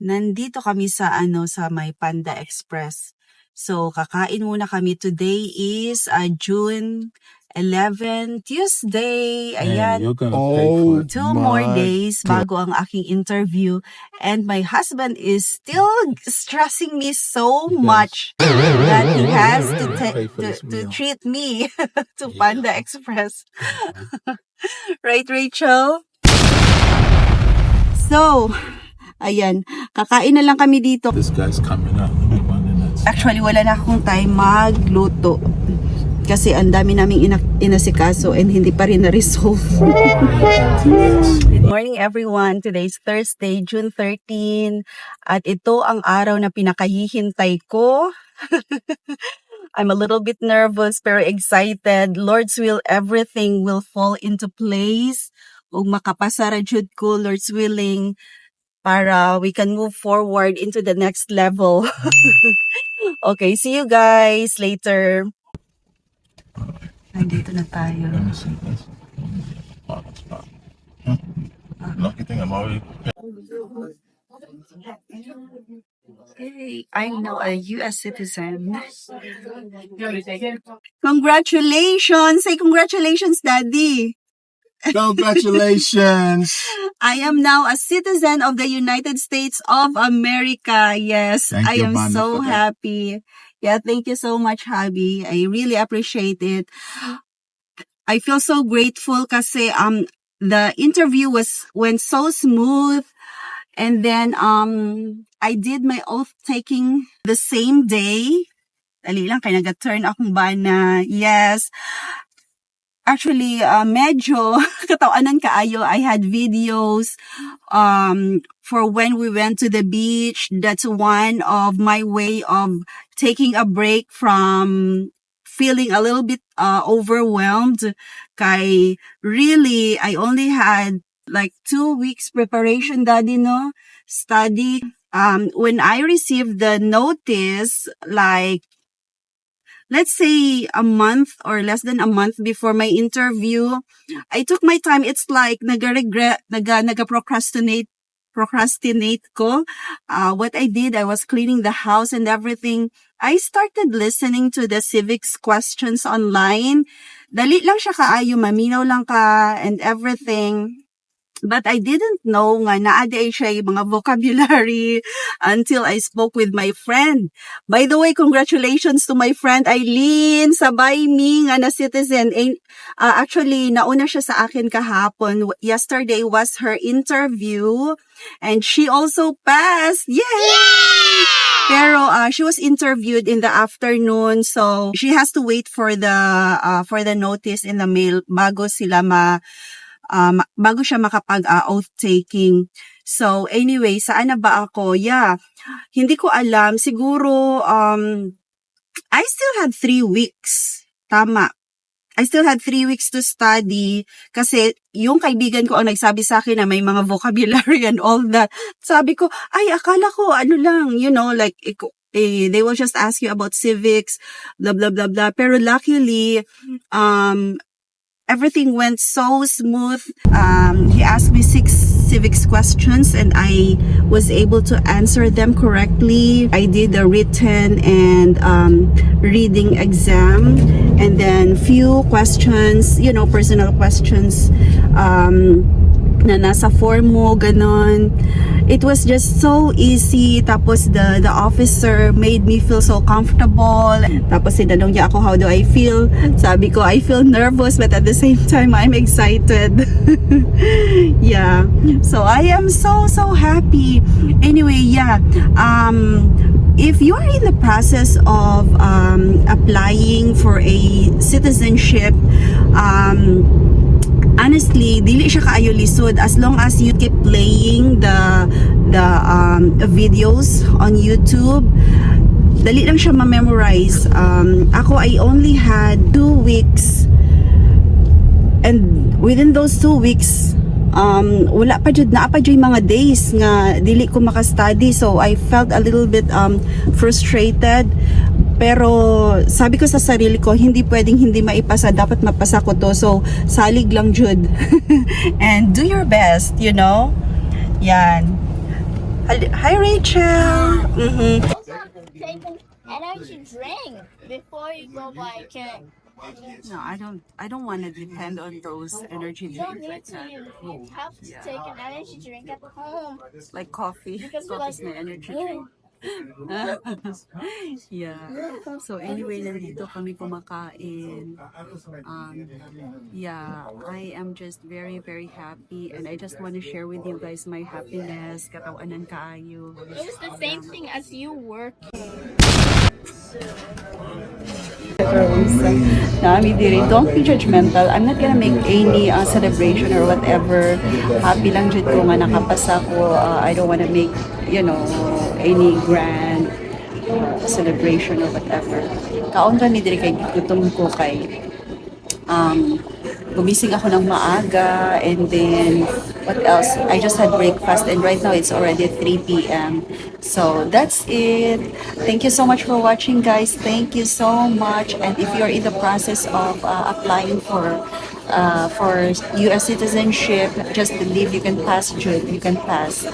Nandito kami sa sa may Panda Express. So kakain muna kami. Today is June 11, Tuesday. Ayan. You're gonna pay for it. 2 more days bago ang aking interview. And my husband is still stressing me so much that he has to treat me to Panda Express. Right, Rachel? So, ayan, kakain na lang kami dito. This guy's coming up. Actually, wala na akong time magluto. Kasi ang dami naming inasikaso and hindi pa rin na-resolve. Good morning everyone. Today's Thursday, June 13. At ito ang araw na pinakahihintay ko. I'm a little bit nervous pero excited. Lord's will, everything will fall into place. Ug makapasara jud ko, Lord's willing, para we can move forward into the next level. Okay, see you guys later. Nandito na tayo. Let me see this. Parking spot. Lucky thing I'm already. Hey, I'm now a U.S. citizen. Congratulations! Say congratulations, Daddy! Congratulations! I am now a citizen of the United States of America. Yes, Thank I you, am Mama, so for that. happy. Yeah, thank you so much, hubby. I really appreciate it. I feel so grateful kasi the interview went so smooth, and then I did my oath taking the same day. Dali lang kay naga-turn akong bana. Yes. Actually, medyo katawanan kaayo. I had videos for when we went to the beach. That's one of my way of taking a break from feeling a little bit overwhelmed. Kay really, I only had like 2 weeks preparation, Daddy, no? Study. When I received the notice, like, let's say a month or less than a month before my interview, I took my time. It's like procrastinate ko. What I did, I was cleaning the house and everything. I started listening to the civics questions online. Dali lang siya kaayo, maminaw lang ka and everything. But I didn't know nga naaday siya yung mga vocabulary until I spoke with my friend. By the way, congratulations to my friend Eileen. Sabay mi nga na citizen. Actually, nauna siya sa akin kahapon. Yesterday was her interview and she also passed. Yay! Pero she was interviewed in the afternoon, so she has to wait for the notice in the mail bago siya makapag-oath taking. So, anyway, saan na ba ako? Yeah, hindi ko alam. Siguro, I still had 3 weeks. Tama. I still had 3 weeks to study kasi yung kaibigan ko ang nagsabi sa akin na may mga vocabulary and all that. Sabi ko, ay, akala ko, ano lang, like, they will just ask you about civics, blah, blah, blah, blah. Pero luckily, everything went so smooth. He asked me 6 civics questions and I was able to answer them correctly. I did a written and reading exam, and then few questions, personal questions na nasa form mo, ganon. It was just so easy. Tapos the officer made me feel so comfortable. Tapos sinanong niya ako, how do I feel? Sabi ko, I feel nervous but at the same time, I'm excited. Yeah. So I am so happy. Anyway, yeah. If you are in the process of applying for a citizenship, honestly, dili siya kaayo lisod as long as you keep playing the videos on YouTube. Dali lang siya ma-memorize. Ako, I only had 2 weeks, and within those 2 weeks, wala pa jud mga days nga dili ko maka-study, so I felt a little bit frustrated. Pero sabi ko sa sarili ko, hindi pwedeng hindi maipasa, dapat mapasa ko to. So salig lang jud. And do your best, Yan. Hi, Rachel. Mm-hmm. Take an energy drink before you go by camp. No, I don't want to depend on those energy You don't drinks need like to. that. You have to take an energy drink at home Like coffee. because you're Coffee's like, my energy drink. Yeah. So anyway, nandito kami kumakain. Yeah, I am just very, very happy and I just want to share with you guys my happiness. Katawanan kaayo. it was the same thing as you working. Nami diri, don't be judgmental. I'm not gonna make any celebration or whatever. Happy lang jud ko nga nakapasa ko. I don't wanna make, any grand celebration or whatever. Kaon ra ni diri kay gutom ko kay gumising ako ng maaga and then what else? I just had breakfast and right now it's already 3 p.m. So that's it. Thank you so much for watching, guys. Thank you so much. And if you're in the process of applying for U.S. citizenship, just believe you can pass, Jude. You can pass.